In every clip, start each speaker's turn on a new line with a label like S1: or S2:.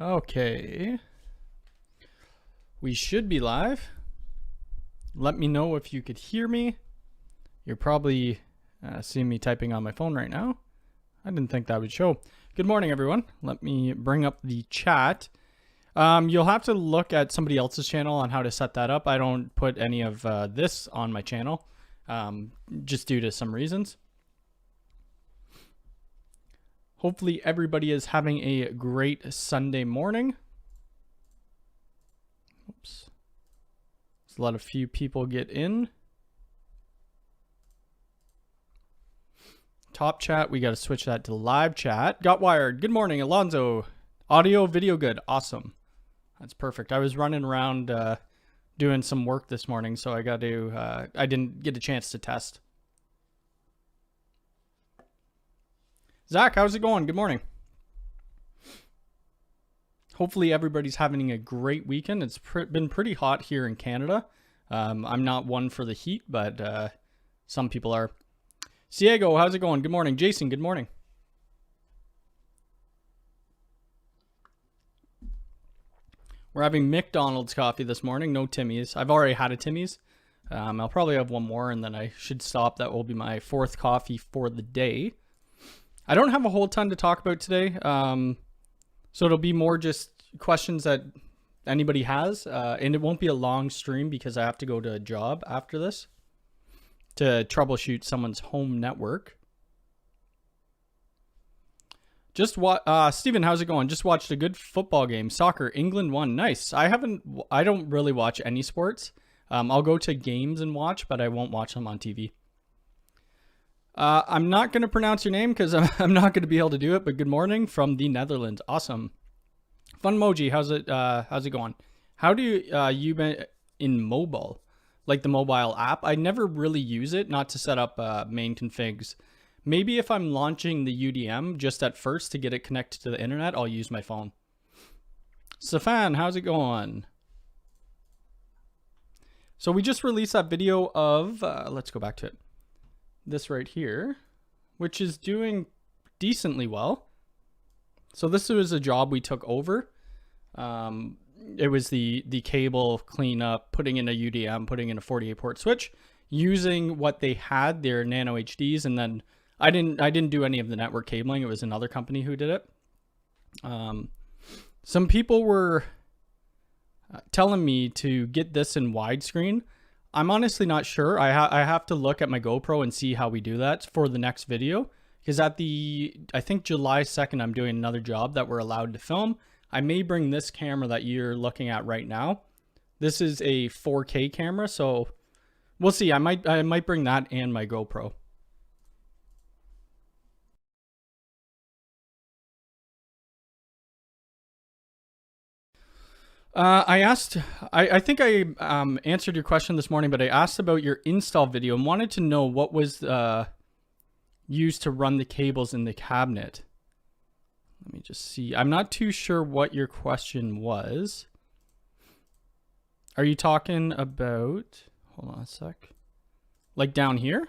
S1: Okay. We should be live. Let me know if you could hear me. You're probably seeing me typing on my phone right now. I didn't think that would show. Good morning, everyone. Let me bring up the chat. You'll have to look at somebody else's channel on how to set that up. I don't put any of this on my channel, just due to some reasons. Hopefully everybody is having a great Sunday morning. Oops. Let's let a few people get in. Top chat, we got to switch that to live chat. Got wired. Good morning, Alonzo. Audio, video good. Awesome. That's perfect. I was running around doing some work this morning, so I didn't get a chance to test. Zach, how's it going? Good morning. Hopefully everybody's having a great weekend. It's been pretty hot here in Canada. I'm not one for the heat, but some people are. Ciego, how's it going? Good morning. Jason, good morning. We're having McDonald's coffee this morning, no Timmy's. I've already had a Timmy's. I'll probably have one more and then I should stop. That will be my fourth coffee for the day. I don't have a whole ton to talk about today. So it'll be more just questions that anybody has. And it won't be a long stream because I have to go to a job after this to troubleshoot someone's home network. Steven, how's it going? Just watched a good football game. Soccer, England won. Nice. I don't really watch any sports. I'll go to games and watch, but I won't watch them on TV. I'm not going to pronounce your name because I'm not going to be able to do it, but good morning from the Netherlands. Awesome. Funmoji, how's it going? How do you been in mobile, like the mobile app? I never really use it, not to set up main configs. Maybe if I'm launching the UDM just at first to get it connected to the internet, I'll use my phone. Safan, how's it going? So we just released that video of, let's go back to it. This right here, which is doing decently well. So this was a job we took over. It was the cable cleanup, putting in a UDM, putting in a 48 port switch, using what they had, their nano HDs, and then I didn't do any of the network cabling. It was another company who did it. Some people were telling me to get this in widescreen. I'm honestly not sure. I have to look at my GoPro and see how we do that for the next video. Because I think July 2nd, I'm doing another job that we're allowed to film. I may bring this camera that you're looking at right now. This is a 4K camera, so we'll see. I might bring that and my GoPro. I think I answered your question this morning, but I asked about your install video and wanted to know what was used to run the cables in the cabinet. Let me just see. I'm not too sure what your question was. Are you talking about, hold on a sec, like down here?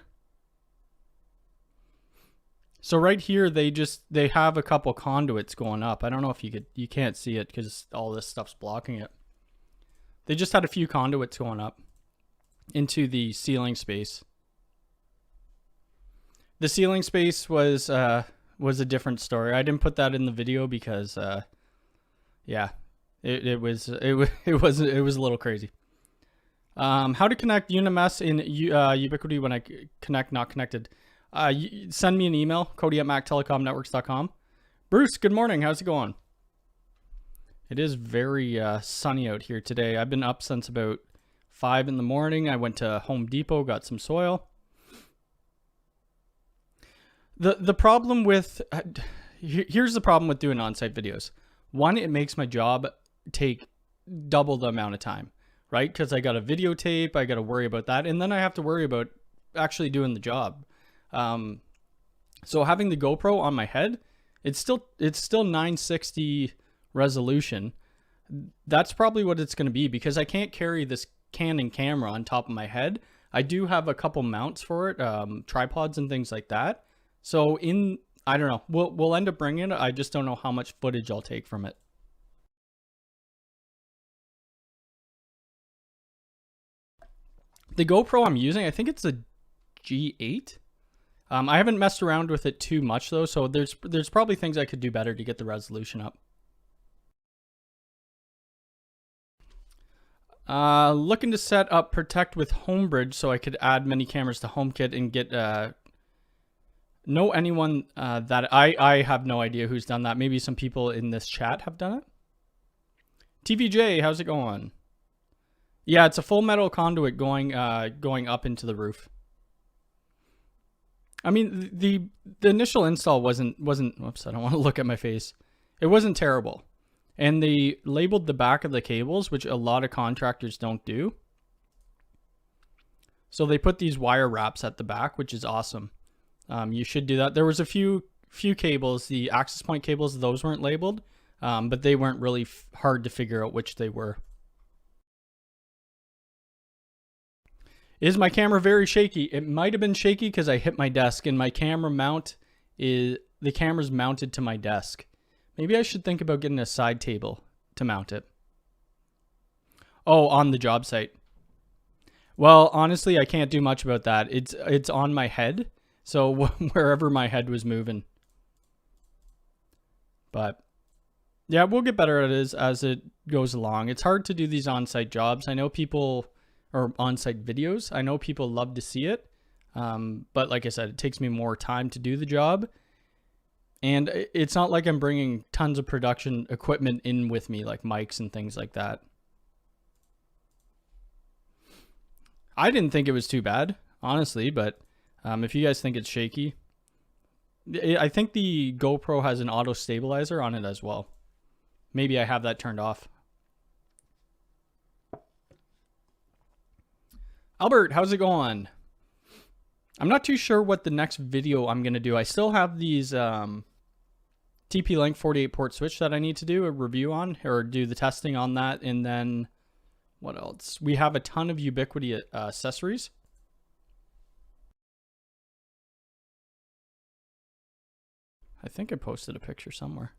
S1: So right here, they have a couple conduits going up. I don't know if you can't see it because all this stuff's blocking it. They just had a few conduits going up into the ceiling space. The ceiling space was a different story. I didn't put that in the video because, yeah, it was a little crazy. How to connect UniMS in Ubiquity when I connect not connected. Send me an email, cody@mactelecomnetworks.com. Bruce, good morning. How's it going? It is very sunny out here today. I've been up since about 5 in the morning. I went to Home Depot, got some soil. The problem with, here's the problem with doing on-site videos. One, it makes my job take double the amount of time, right? Because I got to videotape, I got to worry about that, and then I have to worry about actually doing the job. So having the GoPro on my head, it's still 960 resolution. That's probably what it's going to be because I can't carry this Canon camera on top of my head. I do have a couple mounts for it, tripods and things like that. So I don't know, we'll end up bringing it. I just don't know how much footage I'll take from it. The GoPro I'm using, I think it's a G8. I haven't messed around with it too much though, so there's probably things I could do better to get the resolution up. Looking to set up Protect with Homebridge so I could add many cameras to HomeKit and get know anyone that I have no idea who's done that. Maybe some people in this chat have done it. TVJ, how's it going? Yeah, it's a full metal conduit going up into the roof. I mean, the initial install wasn't. Whoops, I don't want to look at my face. It wasn't terrible, and they labeled the back of the cables, which a lot of contractors don't do. So they put these wire wraps at the back, which is awesome. You should do that. There was a few cables, the access point cables, those weren't labeled, but they weren't really hard to figure out which they were. Is my camera very shaky? It might have been shaky because I hit my desk, and my camera mount the camera's mounted to my desk. Maybe I should think about getting a side table to mount it. Oh, on the job site. Well, honestly, I can't do much about that. It's on my head, so wherever my head was moving. But yeah, we'll get better at it as it goes along. It's hard to do these on-site jobs. I know people, or on-site videos. I know people love to see it, but like I said, it takes me more time to do the job. And it's not like I'm bringing tons of production equipment in with me, like mics and things like that. I didn't think it was too bad, honestly, but if you guys think it's shaky, I think the GoPro has an auto stabilizer on it as well. Maybe I have that turned off. Albert, how's it going? I'm not too sure what the next video I'm going to do. I still have these TP-Link 48 port switch that I need to do a review on, or do the testing on that. And then what else? We have a ton of Ubiquiti accessories. I think I posted a picture somewhere.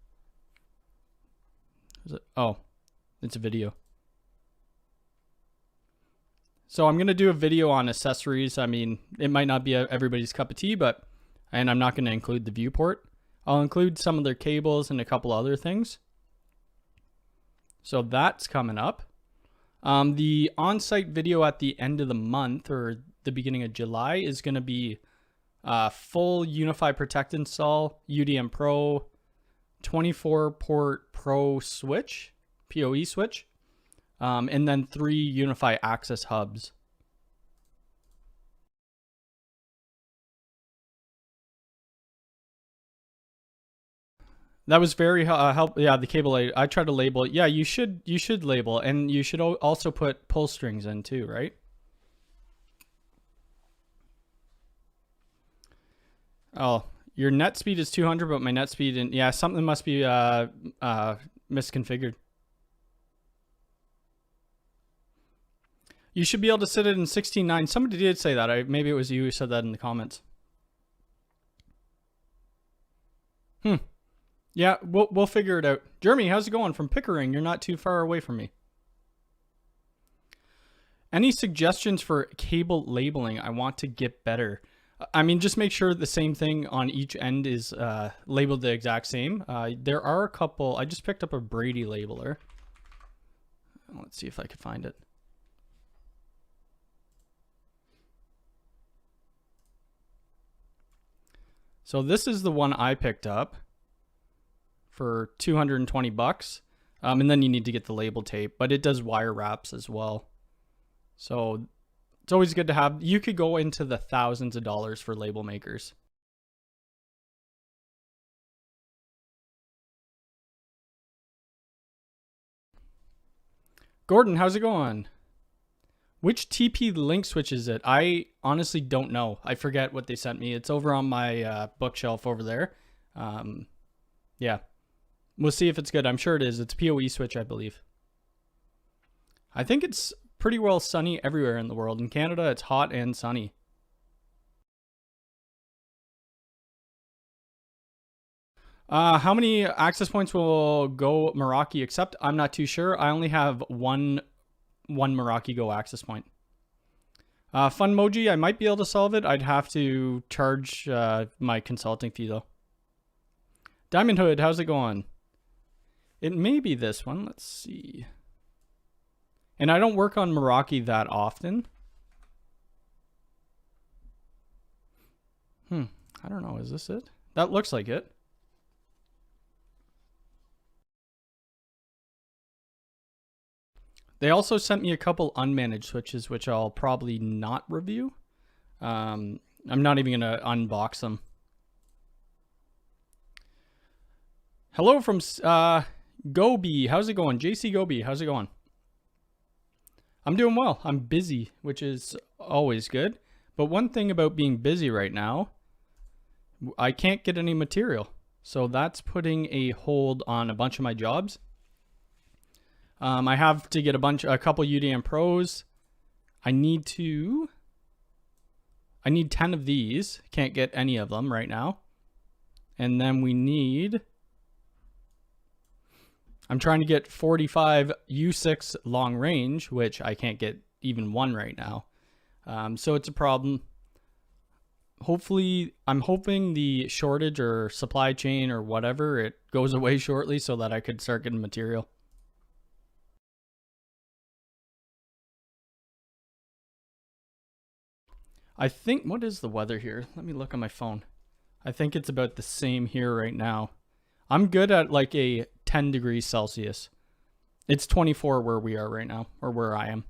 S1: Is it? Oh, it's a video. So I'm going to do a video on accessories. I mean, it might not be everybody's cup of tea, and I'm not going to include the viewport. I'll include some of their cables and a couple other things. So that's coming up. The on-site video at the end of the month or the beginning of July is going to be full Unifi Protect install, UDM Pro, 24 port Pro switch, PoE switch. And then 3 Unifi access hubs. That was very helpful. Yeah, the cable I tried to label it. Yeah, you should label, and you should also put pull strings in too, right? Oh, your net speed is 200, but my net speed, and yeah, something must be misconfigured. You should be able to sit it in 16:9. Somebody did say that. Maybe it was you who said that in the comments. Yeah, we'll figure it out. Jeremy, how's it going from Pickering? You're not too far away from me. Any suggestions for cable labeling? I want to get better. I mean, just make sure the same thing on each end is labeled the exact same. There are a couple. I just picked up a Brady labeler. Let's see if I can find it. So this is the one I picked up for 220 bucks. And then you need to get the label tape, but it does wire wraps as well. So it's always good to have. You could go into the thousands of dollars for label makers. Gordon, how's it going? Which TP-Link switch is it? I honestly don't know. I forget what they sent me. It's over on my bookshelf over there. Yeah. We'll see if it's good. I'm sure it is. It's PoE switch, I believe. I think it's pretty well sunny everywhere in the world. In Canada, it's hot and sunny. How many access points will Go Meraki accept? I'm not too sure. I only have one Meraki Go access point. Funmoji, I might be able to solve it. I'd have to charge my consulting fee though. Diamond Hood, how's it going? It may be this one. Let's see. And I don't work on Meraki that often. I don't know. Is this it? That looks like it. They also sent me a couple unmanaged switches, which I'll probably not review. I'm not even going to unbox them. Hello from Gobi. How's it going? JC Gobi, how's it going? I'm doing well. I'm busy, which is always good. But one thing about being busy right now, I can't get any material. So that's putting a hold on a bunch of my jobs. I have to get a couple UDM Pros. I need 10 of these. Can't get any of them right now. And then we need, I'm trying to get 45 U6 long range, which I can't get even one right now. So it's a problem. Hopefully, I'm hoping the shortage or supply chain or whatever, it goes away shortly so that I could start getting material. I think, what is the weather here? Let me look on my phone. I think it's about the same here right now. I'm good at like a 10 degrees Celsius. It's 24 where we are right now, or where I am.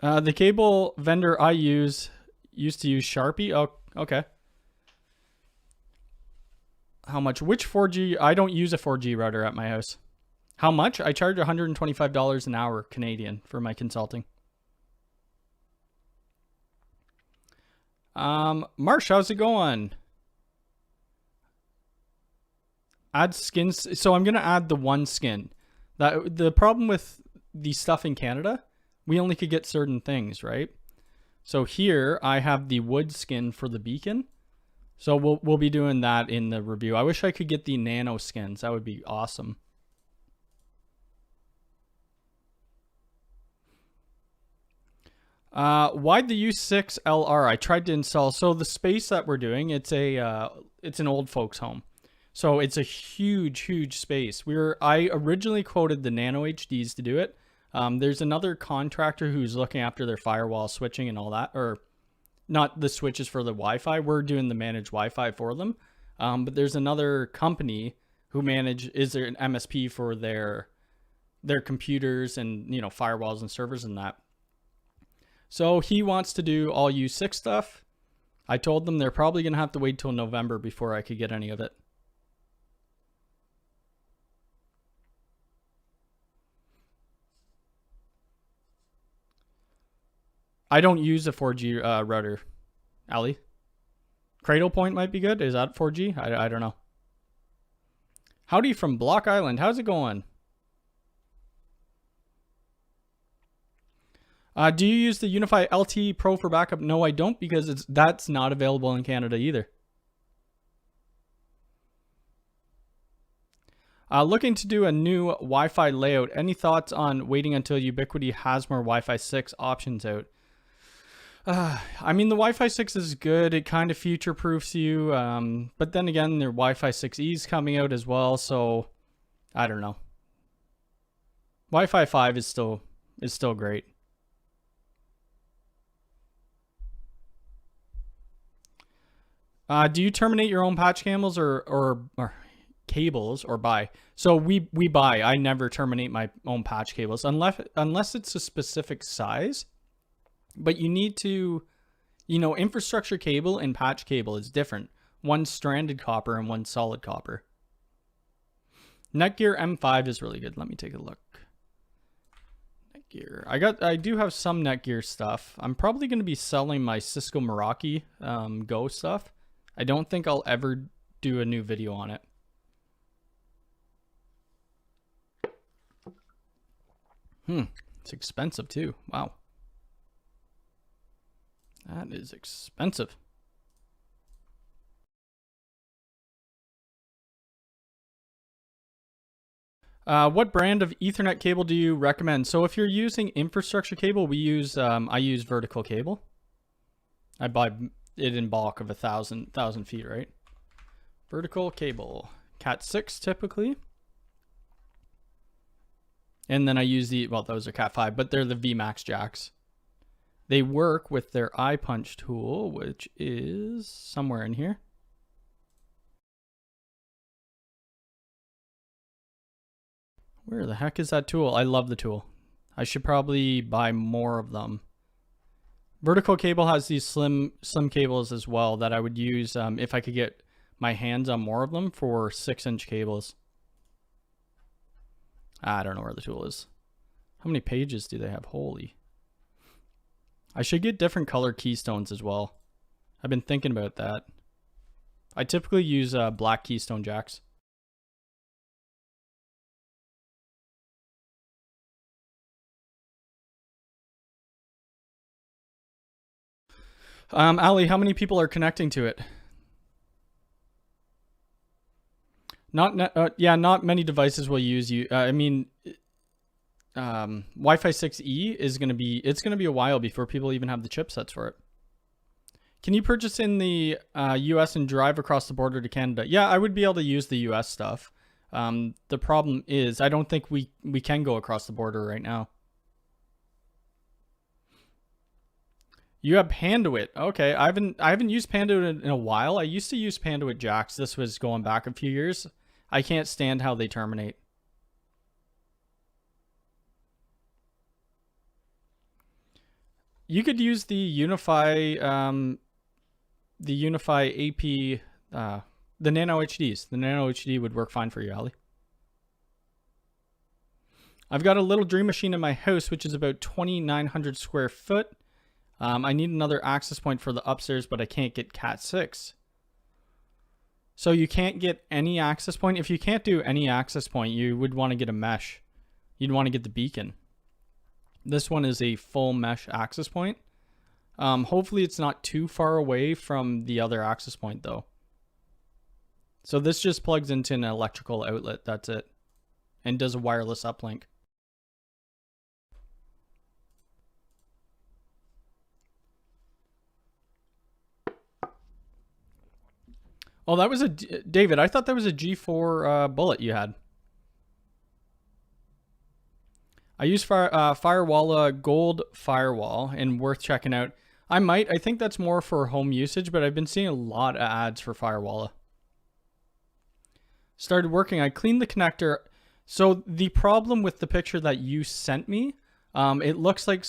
S1: The cable vendor I used to use Sharpie. Oh, okay. How much? Which 4G? I don't use a 4G router at my house. How much? I charge $125 an hour Canadian for my consulting. Marsh, how's it going? Add skins. So I'm going to add the one skin. The problem with the stuff in Canada, we only could get certain things, right? So here I have the wood skin for the beacon. So we'll be doing that in the review. I wish I could get the nano skins. That would be awesome. Why'd the U6 LR? I tried to install. So the space that we're doing, it's an old folks home. So it's a huge space. I originally quoted the Nano HDs to do it. There's another contractor who's looking after their firewall switching and all that, or not the switches for the Wi-Fi. We're doing the managed Wi-Fi for them. But there's another company who is there an MSP for their computers and, you know, firewalls and servers and that. So he wants to do all U6 stuff. I told them they're probably going to have to wait till November before I could get any of it. I don't use a 4G router, Ali. Cradle Point might be good. Is that 4G? I don't know. Howdy from Block Island. How's it going? Do you use the Unifi LT Pro for backup? No, I don't, because that's not available in Canada either. Looking to do a new Wi-Fi layout. Any thoughts on waiting until Ubiquiti has more Wi-Fi 6 options out? I mean, the Wi-Fi 6 is good. It kind of future-proofs you. But then again, their Wi-Fi 6E is coming out as well. So I don't know. Wi-Fi 5 is still great. Do you terminate your own patch cables or cables or buy? So we buy. I never terminate my own patch cables unless it's a specific size. But you need to, you know, infrastructure cable and patch cable is different. One's stranded copper and one's solid copper. Netgear M5 is really good. Let me take a look. Netgear. I do have some Netgear stuff. I'm probably going to be selling my Cisco Meraki Go stuff. I don't think I'll ever do a new video on it. It's expensive too. Wow. That is expensive. What brand of Ethernet cable do you recommend? So if you're using infrastructure cable, we use I use vertical cable. I buy it in bulk of 1,000 feet, right? Vertical cable, Cat 6 typically. And then I use well, those are Cat 5, but they're the VMAX jacks. They work with their iPunch tool, which is somewhere in here. Where the heck is that tool? I love the tool. I should probably buy more of them. Vertical cable has these slim cables as well that I would use if I could get my hands on more of them for 6-inch cables. I don't know where the tool is. How many pages do they have? Holy. I should get different color keystones as well. I've been thinking about that. I typically use black keystone jacks. Ali, how many people are connecting to it? Not many devices will use you. I mean, Wi-Fi 6E is going to be, it's going to be a while before people even have the chipsets for it. Can you purchase in the US and drive across the border to Canada? Yeah, I would be able to use the US stuff. The problem is I don't think we can go across the border right now. You have Panduit. Okay, I haven't used Panduit in a while. I used to use Panduit jacks. This was going back a few years. I can't stand how they terminate. You could use the Unifi AP, the Nano HDs. The Nano HD would work fine for you, Ali. I've got a little dream machine in my house, which is about 2,900 square foot. I need another access point for the upstairs, but I can't get Cat 6. So you can't get any access point. If you can't do any access point, you would want to get a mesh. You'd want to get the beacon. This one is a full mesh access point. Hopefully it's not too far away from the other access point though. So this just plugs into an electrical outlet, that's it. And does a wireless uplink. Oh, that was a David. I thought that was a G4 bullet you had. I use Firewall Gold Firewall and worth checking out. I think that's more for home usage, but I've been seeing a lot of ads for Firewall. Started working. I cleaned the connector. So the problem with the picture that you sent me, it looks like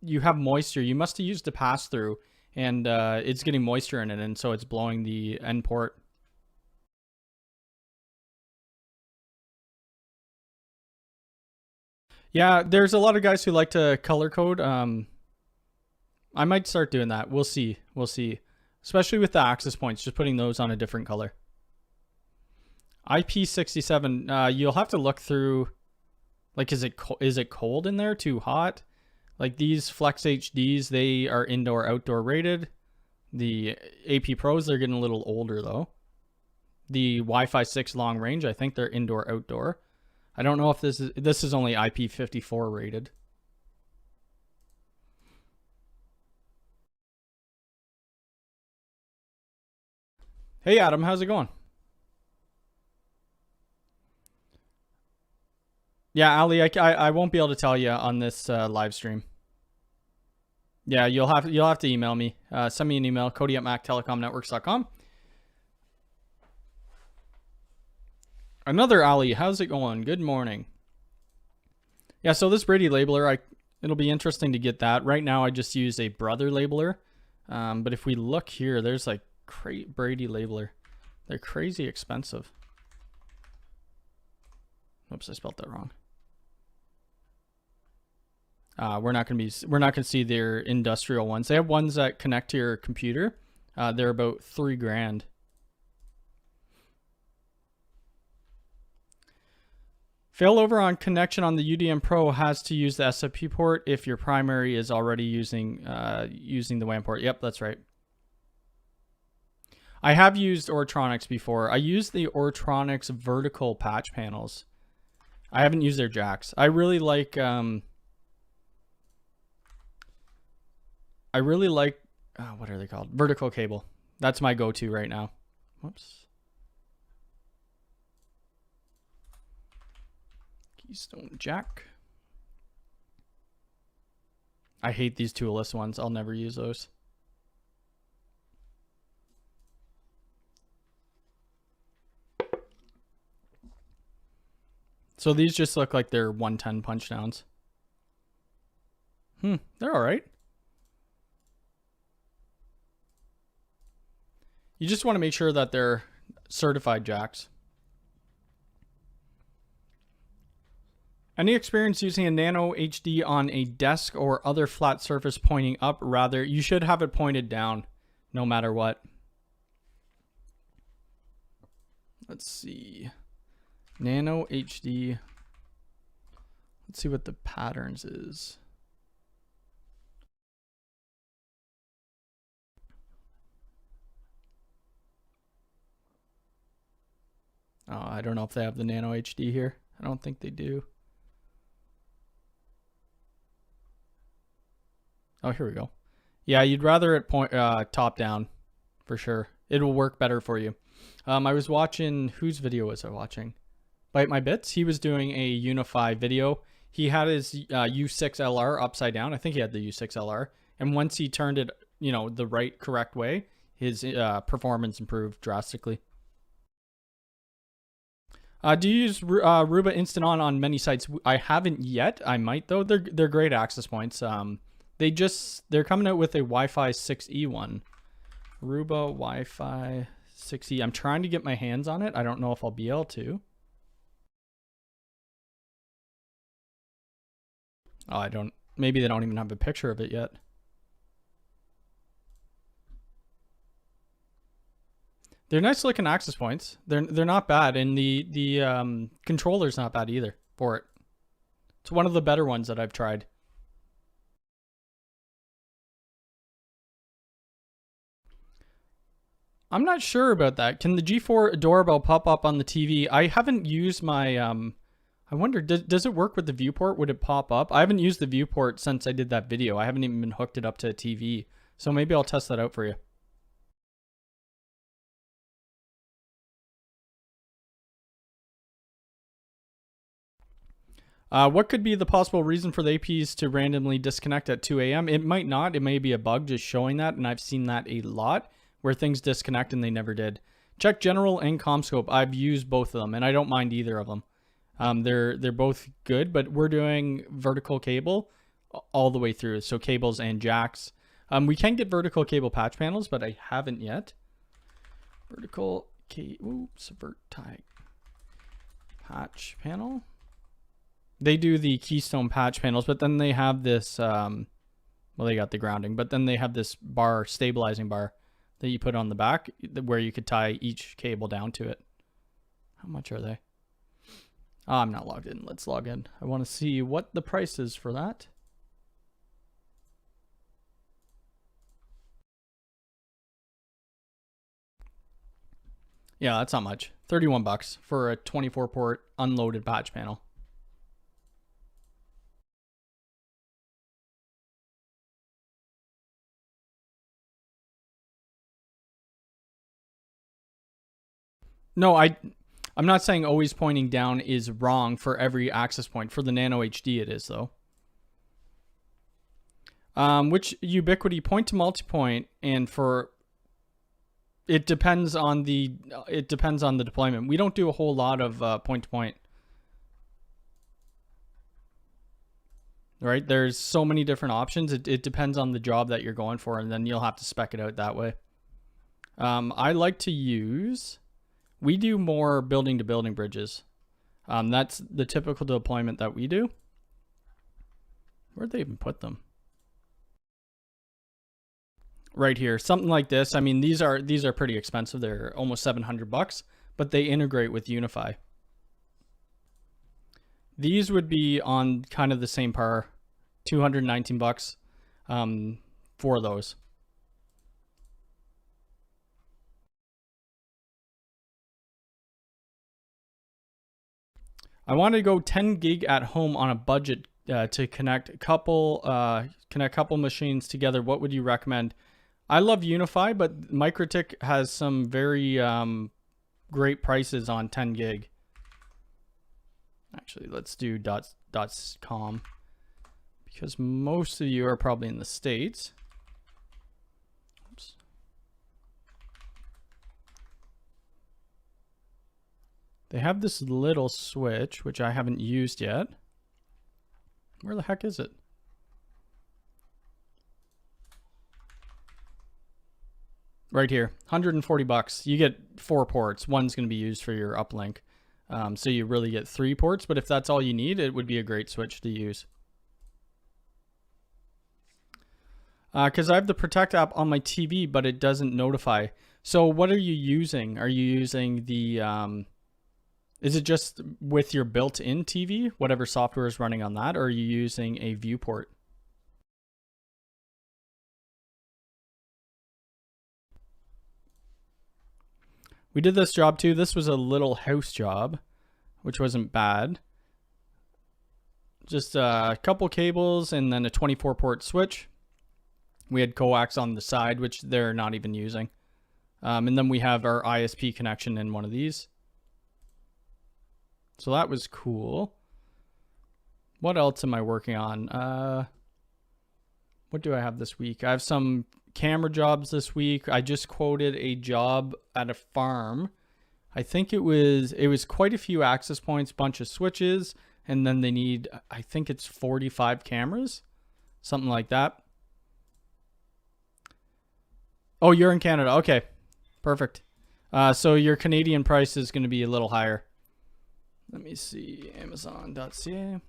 S1: you have moisture. You must have used a pass through. And it's getting moisture in it, and so it's blowing the end port. Yeah, there's a lot of guys who like to color code. I might start doing that. We'll see. We'll see. Especially with the access points, just putting those on a different color. IP67, you'll have to look through, like, is it cold in there? Too hot? Like these FlexHDs, they are indoor outdoor rated. The AP Pros, they're getting a little older though. The Wi-Fi 6 long range, I think they're indoor outdoor. I don't know if this is only IP54 rated. Hey Adam, how's it going? Yeah, Ali, I won't be able to tell you on this live stream. Yeah, you'll have to email me. Send me an email, cody@mactelecomnetworks.com. Another Ali, how's it going? Good morning. Yeah, so this Brady labeler, it'll be interesting to get that. Right now, I just use a Brother labeler. But if we look here, there's like Brady labeler. They're crazy expensive. Oops, I spelled that wrong. We're not gonna see their industrial ones. They have ones that connect to your computer. They're about $3,000. Failover on connection on the UDM Pro has to use the SFP port if your primary is already using the WAN port. Yep, that's right. I have used Ortronix before. I used the Ortronix vertical patch panels. I haven't used their jacks. I really like what are they called? Vertical cable. That's my go-to right now. Whoops. Keystone jack. I hate these toolless ones. I'll never use those. So these just look like they're 110 punch downs. They're all right. You just want to make sure that they're certified jacks. Any experience using a Nano HD on a desk or other flat surface pointing up? Rather, you should have it pointed down no matter what. Let's see. Nano HD. Let's see what the patterns is. Oh, I don't know if they have the Nano HD here. I don't think they do. Oh, here we go. Yeah, you'd rather it point top down for sure. It will work better for you. I was watching, whose video was I watching? Bite My Bits. He was doing a Unifi video. He had his U6LR upside down. I think he had the U6LR. And once he turned it, the right correct way, his performance improved drastically. Do you use Aruba Instant On many sites? I haven't yet. I might though. They're great access points. They're coming out with a Wi-Fi 6E one. Aruba Wi-Fi 6E. I'm trying to get my hands on it. I don't know if I'll be able to. Oh, maybe they don't even have a picture of it yet. They're nice looking access points. They're not bad, and the controller's not bad either for it. It's one of the better ones that I've tried. I'm not sure about that. Can the G4 doorbell pop up on the TV? I haven't used my I wonder, does it work with the viewport? Would it pop up? I haven't used the viewport since I did that video. I haven't even been hooked it up to a TV. So maybe I'll test that out for you. What could be the possible reason for the APs to randomly disconnect at 2 a.m.? It might not. It may be a bug just showing that, and I've seen that a lot where things disconnect and they never did. Check General and CommScope. I've used both of them, and I don't mind either of them. They're both good, but we're doing vertical cable all the way through, so cables and jacks. We can get vertical cable patch panels, but I haven't yet. Vertical patch patch panel. They do the keystone patch panels, but then they have this, well, they got the grounding, but then they have this bar, stabilizing bar that you put on the back where you could tie each cable down to it. How much are they? Oh, I'm not logged in. Let's log in. I want to see what the price is for that. Yeah, that's not much. 31 bucks for a 24 port unloaded patch panel. No, I'm not saying always pointing down is wrong for every access point. For the Nano HD it is though. Which ubiquity, point to multipoint, and for it depends on the deployment. We don't do a whole lot of point to point. Right? There's so many different options. It depends on the job that you're going for, and then you'll have to spec it out that way. I like to use, we do more building to building bridges. That's the typical deployment that we do. Where'd they even put them? Right here, something like this. I mean, these are pretty expensive. They're almost 700 bucks, but they integrate with Unifi. These would be on kind of the same par, 219 bucks for those. I want to go 10 gig at home on a budget to connect a couple machines together. What would you recommend? I love Unifi, but MikroTik has some very great prices on 10 gig. Actually, let's do .com because most of you are probably in the States. Oops. They have this little switch, which I haven't used yet. Where the heck is it? Right here, 140 bucks. You get 4 ports. One's going to be used for your uplink. So you really get 3 ports, but if that's all you need, it would be a great switch to use. Because I have the Protect app on my TV, but it doesn't notify. So what are you using? Are you using the... is it just with your built-in TV, whatever software is running on that, or are you using a viewport? We did this job too. This was a little house job, which wasn't bad. Just a couple cables and then a 24-port switch. We had coax on the side, which they're not even using. And then we have our ISP connection in one of these. So that was cool. What else am I working on? What do I have this week? I have some camera jobs this week. I just quoted a job at a farm. I think it was quite a few access points, bunch of switches, and then they need, I think it's 45 cameras, something like that. Oh, you're in Canada. Okay, perfect. So your Canadian price is going to be a little higher. Let me see, Amazon.ca.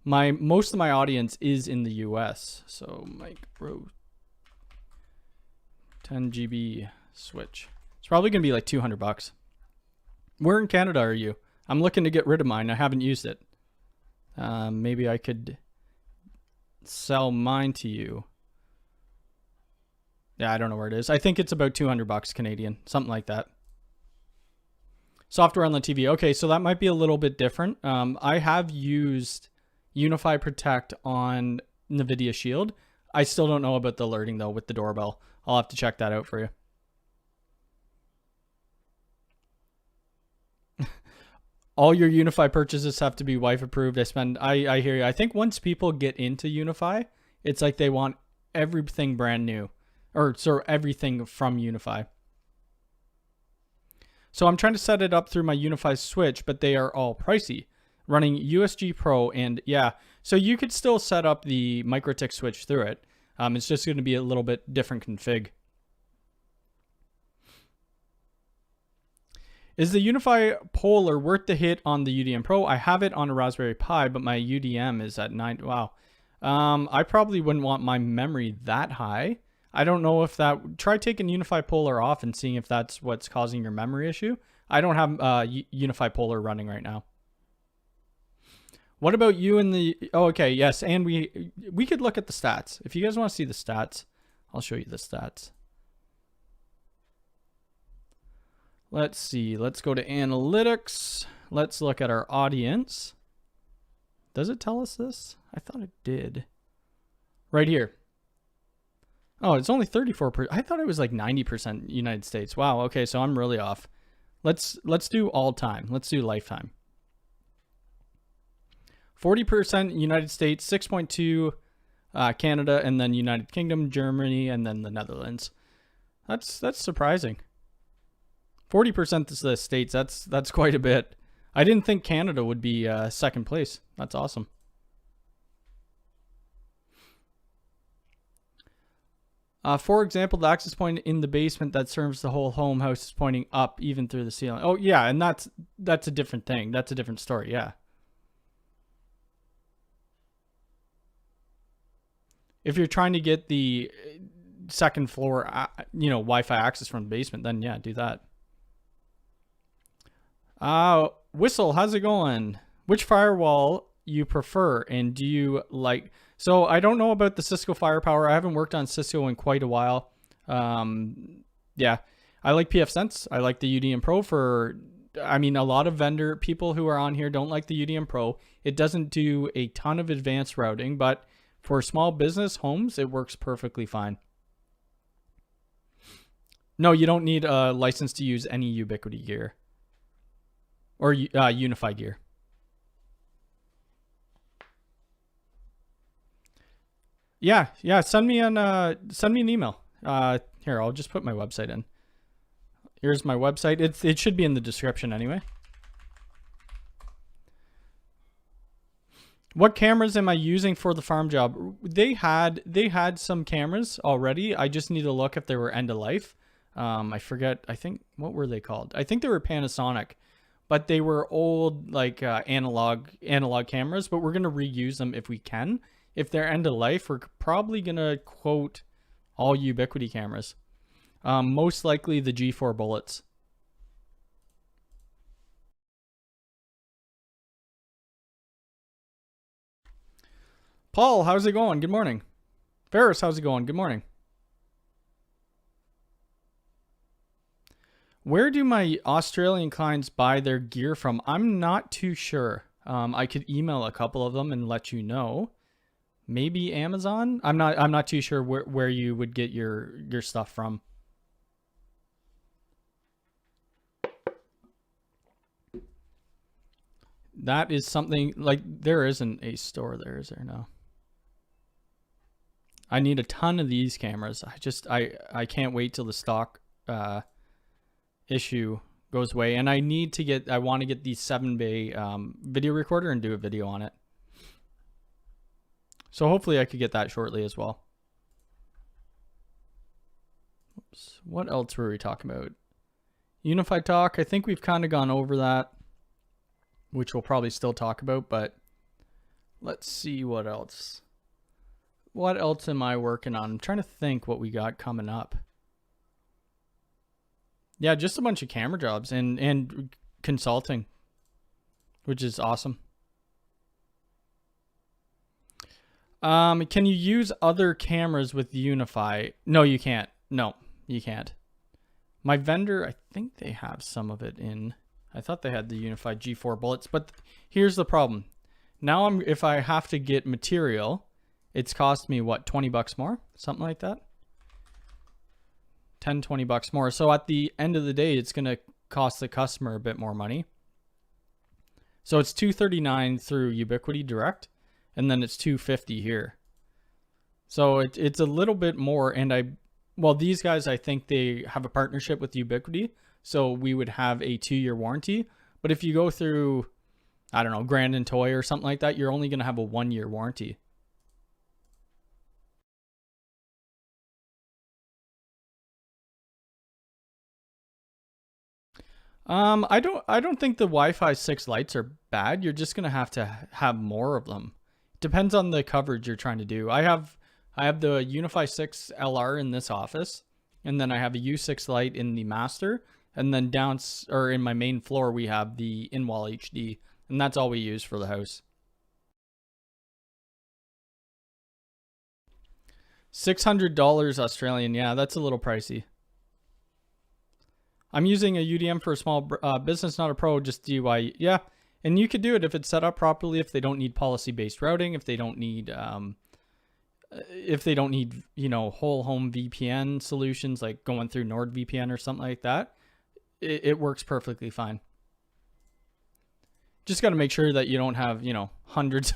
S1: Most of my audience is in the US, so micro 10 GB switch. It's probably gonna be like 200 bucks. Where in Canada are you? I'm looking to get rid of mine. I haven't used it. Maybe I could sell mine to you. Yeah, I don't know where it is. I think it's about 200 bucks Canadian, something like that. Software on the TV. Okay, so that might be a little bit different. I have used Unifi Protect on NVIDIA Shield. I still don't know about the alerting though with the doorbell. I'll have to check that out for you. All your Unifi purchases have to be wife approved. I hear you. I think once people get into Unifi, it's like they want everything brand new, or so everything from Unifi. So I'm trying to set it up through my Unifi switch, but they are all pricey. Running USG Pro, and yeah, so you could still set up the MikroTik switch through it. It's just going to be a little bit different config. Is the Unifi Polar worth the hit on the UDM Pro? I have it on a Raspberry Pi, but my UDM is at 9. Wow. I probably wouldn't want my memory that high. I don't know if that... Try taking Unifi Polar off and seeing if that's what's causing your memory issue. I don't have Unifi Polar running right now. What about you in the... Oh, okay, yes, and we could look at the stats. If you guys want to see the stats, I'll show you the stats. Let's see. Let's go to analytics. Let's look at our audience. Does it tell us this? I thought it did. Right here. Oh, it's only 34%. I thought it was like 90% United States. Wow, okay, so I'm really off. Let's do all time. Let's do lifetime. 40% United States, 6.2 Canada, and then United Kingdom, Germany, and then the Netherlands. That's surprising. 40% is the States. That's quite a bit. I didn't think Canada would be second place. That's awesome. For example, the access point in the basement that serves the whole home house is pointing up even through the ceiling. Oh yeah, and that's a different thing. That's a different story. Yeah. If you're trying to get the second floor, Wi-Fi access from the basement, then yeah, do that. Whistle, how's it going? Which firewall you prefer, and do you like? So I don't know about the Cisco Firepower. I haven't worked on Cisco in quite a while. Yeah, I like pfSense. I like the UDM Pro for I mean, a lot of vendor people who are on here don't like the UDM Pro. It doesn't do a ton of advanced routing, but for small business homes, it works perfectly fine. No, you don't need a license to use any Ubiquiti gear or Unifi gear. Yeah. Send me an email. Here, I'll just put my website in. Here's my website. It should be in the description anyway. What cameras am I using for the farm job? They had some cameras already. I just need to look if they were end of life. I forget. I think, what were they called? I think they were Panasonic, but they were old, like analog cameras. But we're gonna reuse them if we can. If they're end of life, we're probably gonna quote all Ubiquiti cameras. Most likely the G4 bullets. Paul, how's it going? Good morning. Ferris, how's it going? Good morning. Where do my Australian clients buy their gear from? I'm not too sure. I could email a couple of them and let you know. Maybe Amazon? I'm not too sure where you would get your stuff from. That is something, like, there isn't a store there, is there? No. I need a ton of these cameras. I can't wait till the stock issue goes away. And I want to get the 7-bay video recorder and do a video on it. So hopefully I could get that shortly as well. Oops. What else were we talking about? Unified talk. I think we've kind of gone over that, which we'll probably still talk about, but let's see what else. What else am I working on? I'm trying to think what we got coming up. Yeah, just a bunch of camera jobs and consulting, which is awesome. Can you use other cameras with Unifi? No, you can't. No, you can't. My vendor, I think they have some of it in. I thought they had the Unified G4 bullets, but here's the problem. Now if I have to get material, it's cost me what, 20 bucks more? Something like that. 10, 20 bucks more. So at the end of the day, it's going to cost the customer a bit more money. So it's $239 through Ubiquiti Direct, and then it's $250 here. So it's a little bit more. And well, these guys, I think they have a partnership with Ubiquiti, so we would have a 2-year warranty. But if you go through, I don't know, Grand and Toy or something like that, you're only going to have a 1-year warranty. I don't think the Wi-Fi 6 lights are bad. You're just gonna have to have more of them. Depends on the coverage you're trying to do. I have the Unifi 6 LR in this office, and then I have a U6 light in the master, and then in my main floor we have the in-wall HD, and that's all we use for the house. $600 Australian. Yeah, that's a little pricey. I'm using a UDM for a small business, not a pro, just DIY. Yeah, and you could do it if it's set up properly, if they don't need policy-based routing, if they don't need, you know, whole home VPN solutions, like going through NordVPN or something like that. It works perfectly fine. Just got to make sure that you don't have, you know, hundreds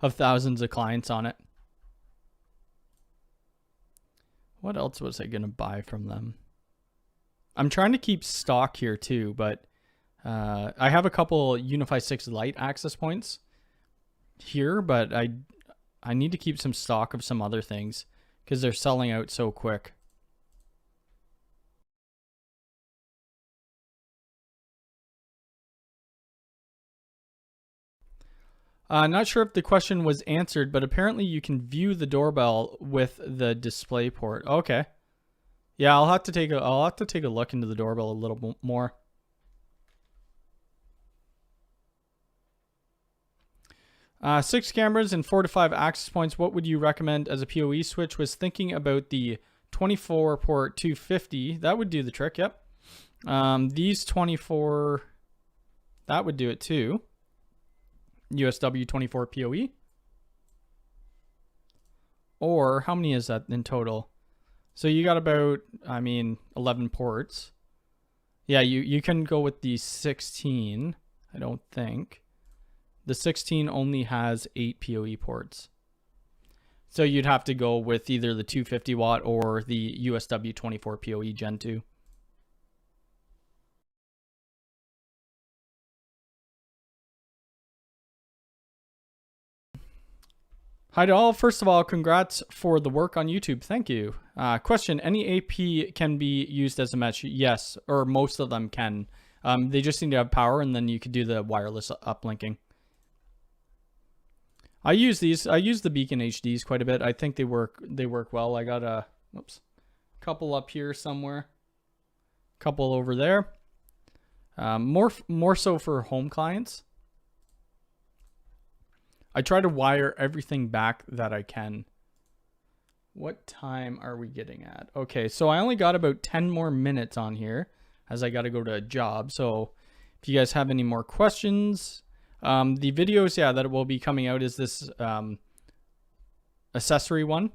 S1: of thousands of clients on it. What else was I going to buy from them? I'm trying to keep stock here too, but I have a couple Unifi 6 Lite access points here, but I need to keep some stock of some other things because they're selling out so quick. Not sure if the question was answered, but apparently you can view the doorbell with the display port. Okay. Yeah, I'll have to take a look into the doorbell a little more. Six cameras and 4 to 5 access points. What would you recommend as a PoE switch? Was thinking about the 24 port 250. That would do the trick. Yep. These 24. That would do it too. USW 24 PoE. Or how many is that in total? So you got about, 11 ports. Yeah, you can go with the 16, I don't think. The 16 only has 8 PoE ports. So you'd have to go with either the 250 watt or the USW 24 PoE Gen 2. Hi to all. First of all, congrats for the work on YouTube. Thank you. Question, any AP can be used as a mesh? Yes, or most of them can. They just need to have power, and then you could do the wireless uplinking. I use these. I use the Beacon HDs quite a bit. I think they work well. I got a couple up here somewhere. Couple over there. More so for home clients. I try to wire everything back that I can. What time are we getting at? Okay, so I only got about 10 more minutes on here as I got to go to a job. So if you guys have any more questions, the videos, that will be coming out is this accessory one.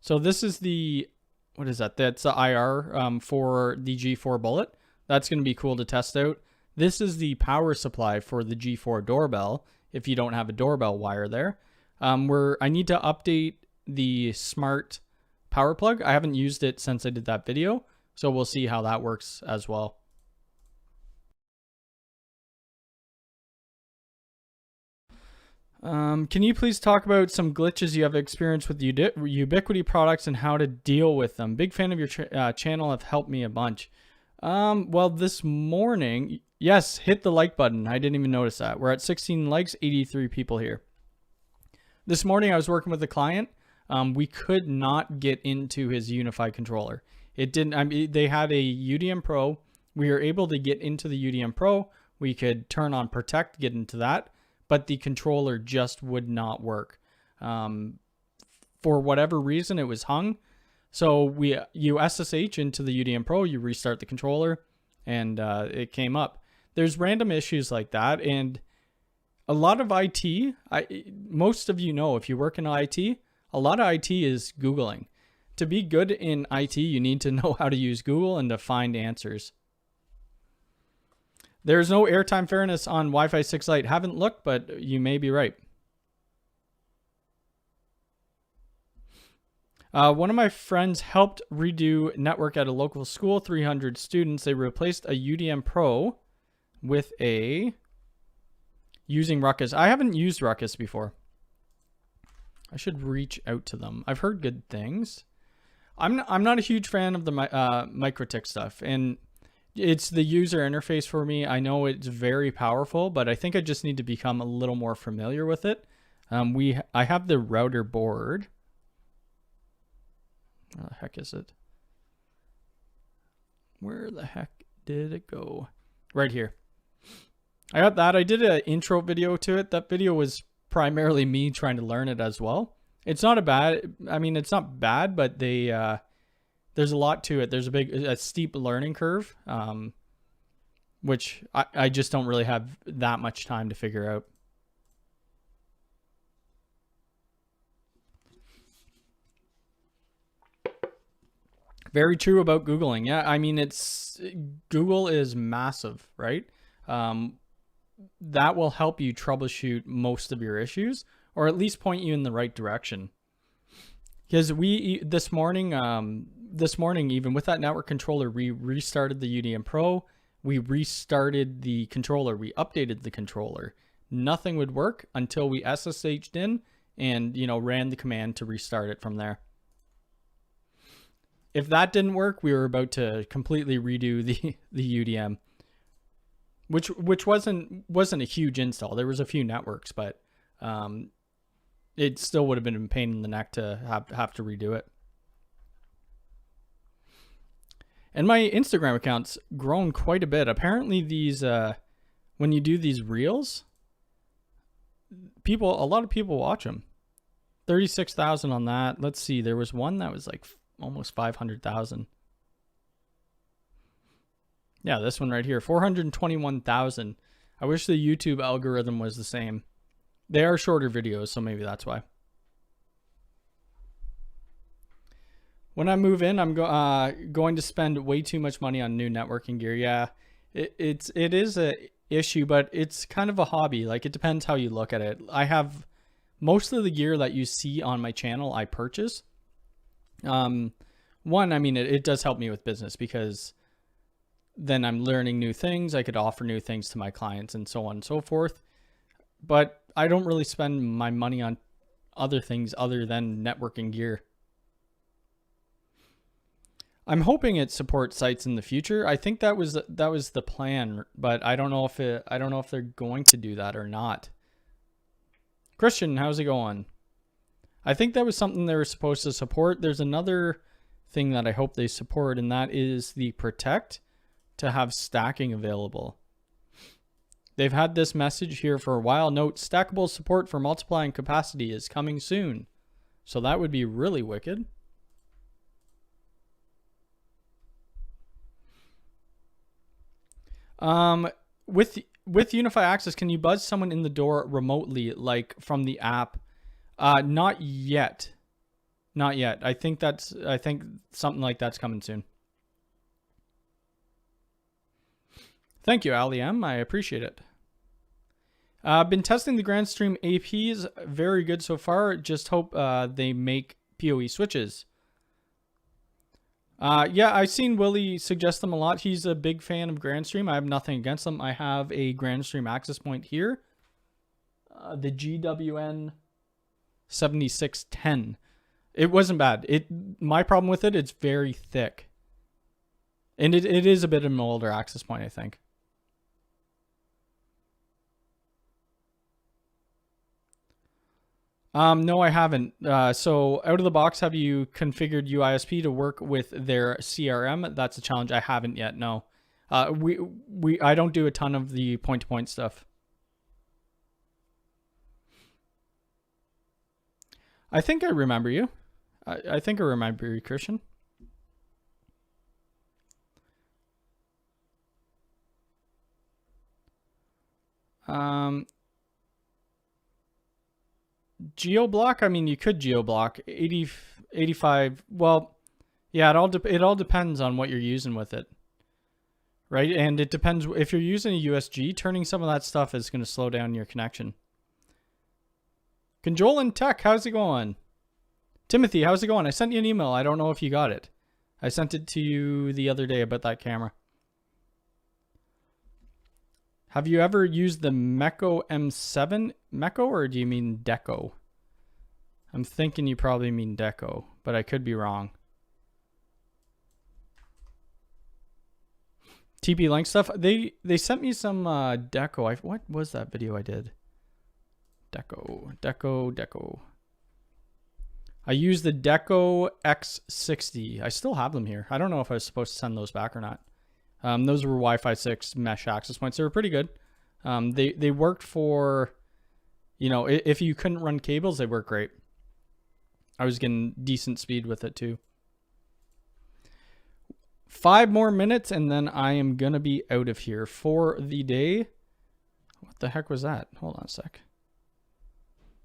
S1: So this is the, what is that? That's the IR for the G4 Bullet. That's going to be cool to test out. This is the power supply for the G4 doorbell. If you don't have a doorbell wire there, I need to update the smart power plug. I haven't used it since I did that video, so we'll see how that works as well. Can you please talk about some glitches you have experienced with Ubiquiti products and how to deal with them? Big fan of your channel, have helped me a bunch. Well, this morning, yes, hit the like button. I didn't even notice that. We're at 16 likes, 83 people here. This morning I was working with a client. We could not get into his Unifi controller. It didn't, they had a UDM Pro. We were able to get into the UDM Pro. We could turn on Protect, get into that, but the controller just would not work. For whatever reason, it was hung. So you SSH into the UDM Pro, you restart the controller, and it came up. There's random issues like that, and a lot of IT, most of you know, if you work in IT, a lot of IT is Googling. To be good in IT, you need to know how to use Google and to find answers. There's no airtime fairness on Wi-Fi 6 Lite. Haven't looked, but you may be right. One of my friends helped redo network at a local school, 300 students. They replaced a UDM Pro with using Ruckus. I haven't used Ruckus before. I should reach out to them. I've heard good things. I'm not a huge fan of the MikroTik stuff, and it's the user interface for me. I know it's very powerful, but I think I just need to become a little more familiar with it. I have the router board. Where the heck is it? Where the heck did it go? Right here. I got that. I did an intro video to it. That video was primarily me trying to learn it as well. It's not it's not bad, but there's a lot to it. There's a steep learning curve, which I just don't really have that much time to figure out. Very true about Googling. Yeah, I mean, Google is massive, right? That will help you troubleshoot most of your issues, or at least point you in the right direction. Because this morning, even with that network controller, we restarted the UDM Pro. We restarted the controller. We updated the controller. Nothing would work until we SSH'd in and ran the command to restart it from there. If that didn't work, we were about to completely redo the UDM, which wasn't a huge install. There was a few networks, but it still would have been a pain in the neck to have to redo it. And my Instagram account's grown quite a bit. Apparently, these when you do these reels, a lot of people watch them. 36,000 on that. Let's see. There was one that was like almost 500,000. Yeah, this one right here, 421,000. I wish the YouTube algorithm was the same. They are shorter videos, so maybe that's why. When I move in, I'm going to spend way too much money on new networking gear. Yeah, it is a issue, but it's kind of a hobby. Like, it depends how you look at it. I have most of the gear that you see on my channel I purchase. One, I mean, it does help me with business because then I'm learning new things. I could offer new things to my clients and so on and so forth. But I don't really spend my money on other things other than networking gear. I'm hoping it supports sites in the future. I think that was the plan, but I don't know if they're going to do that or not. Christian, how's it going? I think that was something they were supposed to support. There's another thing that I hope they support, and that is the Protect to have stacking available. They've had this message here for a while. Note, stackable support for multiplying capacity is coming soon. So that would be really wicked. With Unifi Access, can you buzz someone in the door remotely, like from the app? Not yet. Not yet. I think something like that's coming soon. Thank you, Ali M. I appreciate it. I've been testing the GrandStream APs. Very good so far. Just hope they make PoE switches. Yeah, I've seen Willie suggest them a lot. He's a big fan of GrandStream. I have nothing against them. I have a GrandStream access point here. The GWN 7610. It wasn't bad. My problem with it, it's very thick. And it is a bit of an older access point, I think. No, I haven't. So out of the box, have you configured UISP to work with their CRM? That's a challenge. I haven't yet. No. I don't do a ton of the point-to-point stuff. I think I remember you. I think I remember you, Christian. Geoblock, I mean, you could geoblock 85. Well, yeah, it all depends on what you're using with it, right? And it depends if you're using a USG. Turning some of that stuff is going to slow down your connection. Conjolin Tech, how's it going? Timothy, how's it going? I sent you an email. I don't know if you got it. I sent it to you the other day about that camera. Have you ever used the Meko M7? Meko, or do you mean Deco? I'm thinking you probably mean Deco, but I could be wrong. TP Link stuff. They sent me some Deco. What was that video I did? Deco. I used the Deco X60. I still have them here. I don't know if I was supposed to send those back or not. Those were Wi-Fi 6 mesh access points. They were pretty good. They worked for, you know, if you couldn't run cables, they work great. I was getting decent speed with it too. 5 more minutes and then I am going to be out of here for the day. What the heck was that? Hold on a sec.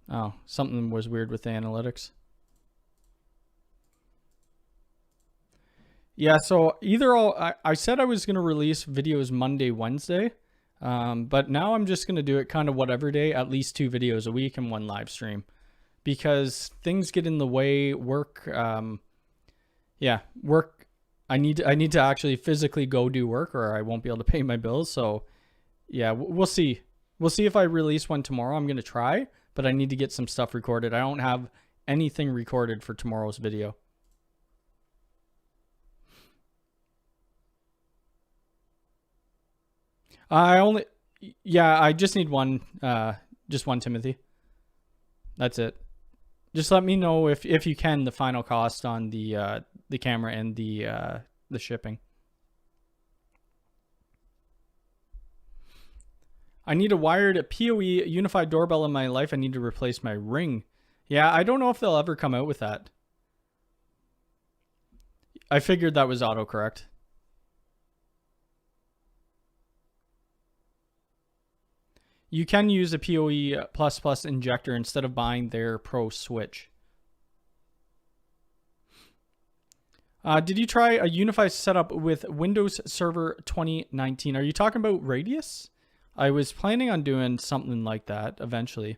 S1: Oh, something was weird with the analytics. Yeah, so I said I was going to release videos Monday, Wednesday, but now I'm just going to do it kind of whatever day, at least 2 videos a week and 1 live stream, because things get in the way. Work, work. I need to actually physically go do work, or I won't be able to pay my bills. So, yeah, we'll see. We'll see if I release one tomorrow. I'm going to try, but I need to get some stuff recorded. I don't have anything recorded for tomorrow's video. I just need one, just one Timothy. That's it. Just let me know if you can the final cost on the camera and the shipping. I need a wired PoE unified doorbell in my life. I need to replace my Ring. Yeah, I don't know if they'll ever come out with that. I figured that was autocorrect. you can use a PoE++ injector instead of buying their Pro switch. Did you try a Unifi setup with Windows Server 2019? Are you talking about Radius? I was planning on doing something like that eventually.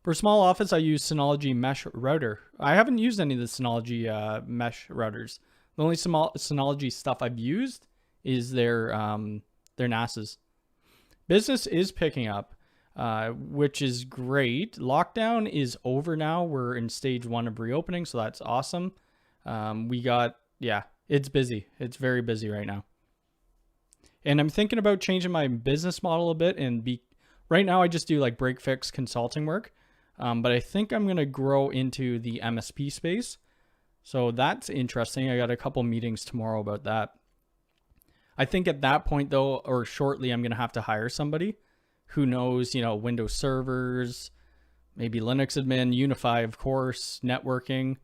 S1: For small office, I use Synology Mesh Router. I haven't used any of the Synology Mesh routers. The only Synology stuff I've used is their NASs. Business is picking up, which is great. Lockdown is over now. We're in stage 1 of reopening, so that's awesome. It's busy. It's very busy right now. And I'm thinking about changing my business model a bit right now I just do like break fix consulting work. But I think I'm going to grow into the MSP space. So that's interesting. I got a couple meetings tomorrow about that. I think at that point though, or shortly, I'm going to have to hire somebody who knows, Windows servers, maybe Linux admin, Unifi, of course, networking.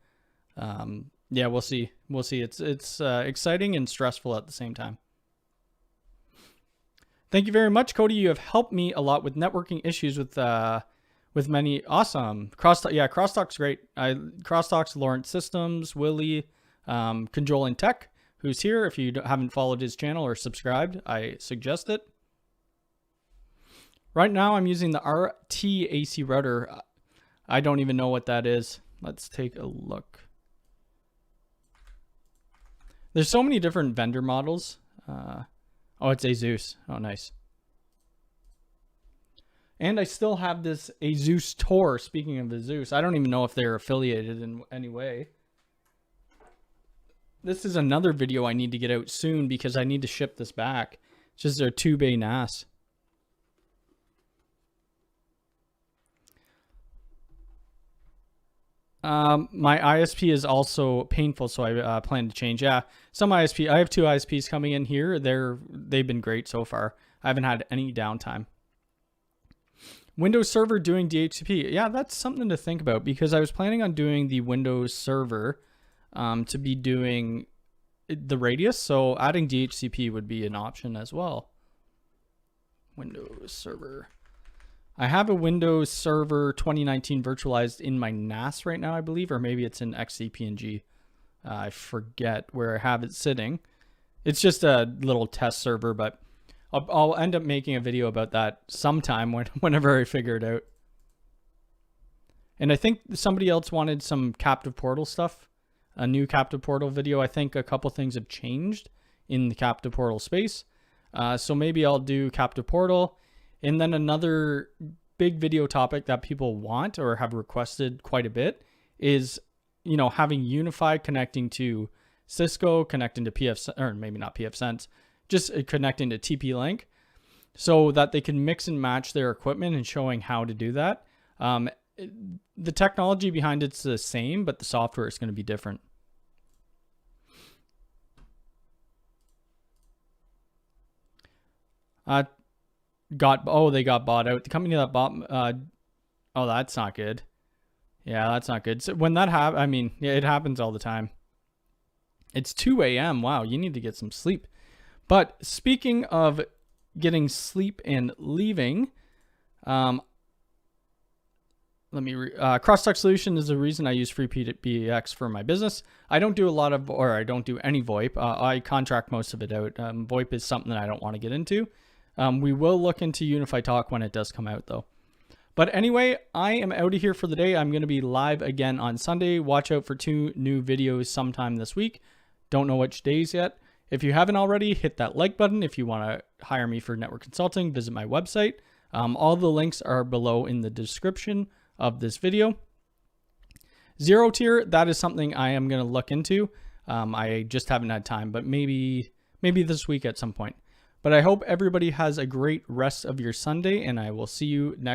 S1: Yeah, we'll see. We'll see. It's exciting and stressful at the same time. Thank you very much, Cody. You have helped me a lot with networking issues with many. Awesome. Crosstalk's great. Crosstalk's Lawrence Systems, Willie, Controlling Tech, who's here. If you haven't followed his channel or subscribed, I suggest it. Right now, I'm using the RT AC router. I don't even know what that is. Let's take a look. There's so many different vendor models. Oh, it's Asus. Oh, nice. And I still have this Asus Tor. Speaking of Asus, I don't even know if they're affiliated in any way. This is another video I need to get out soon because I need to ship this back. It's just their 2-bay NAS. My ISP is also painful, so I plan to change. Yeah, some ISP. I have 2 ISPs coming in here. They've been great so far. I haven't had any downtime. Windows Server doing DHCP. Yeah, that's something to think about because I was planning on doing the Windows Server to be doing the Radius, so adding DHCP would be an option as well. Windows Server. I have a Windows Server 2019 virtualized in my NAS right now, I believe, or maybe it's in XCPNG. I forget where I have it sitting. It's just a little test server, but I'll end up making a video about that sometime whenever I figure it out. And I think somebody else wanted some captive portal stuff, a new captive portal video. I think a couple things have changed in the captive portal space. So maybe I'll do captive portal. And then another big video topic that people want or have requested quite a bit is, having Unifi connecting to Cisco, connecting to or maybe not PFSense, just connecting to TP-Link so that they can mix and match their equipment and showing how to do that. The technology behind it's the same, but the software is going to be different. They got bought out. The company that bought, oh, that's not good. Yeah, that's not good. So when that happens, it happens all the time. It's 2 a.m. Wow, you need to get some sleep. But speaking of getting sleep and leaving, Crosstalk Solution is the reason I use FreePBX for my business. I don't do I don't do any VoIP. I contract most of it out. VoIP is something that I don't want to get into. We will look into Unifi Talk when it does come out though. But anyway, I am out of here for the day. I'm going to be live again on Sunday. Watch out for 2 new videos sometime this week. Don't know which days yet. If you haven't already, hit that like button. If you want to hire me for network consulting, visit my website. All the links are below in the description of this video. 0 tier, that is something I am going to look into. I just haven't had time, but maybe this week at some point. But I hope everybody has a great rest of your Sunday, and I will see you next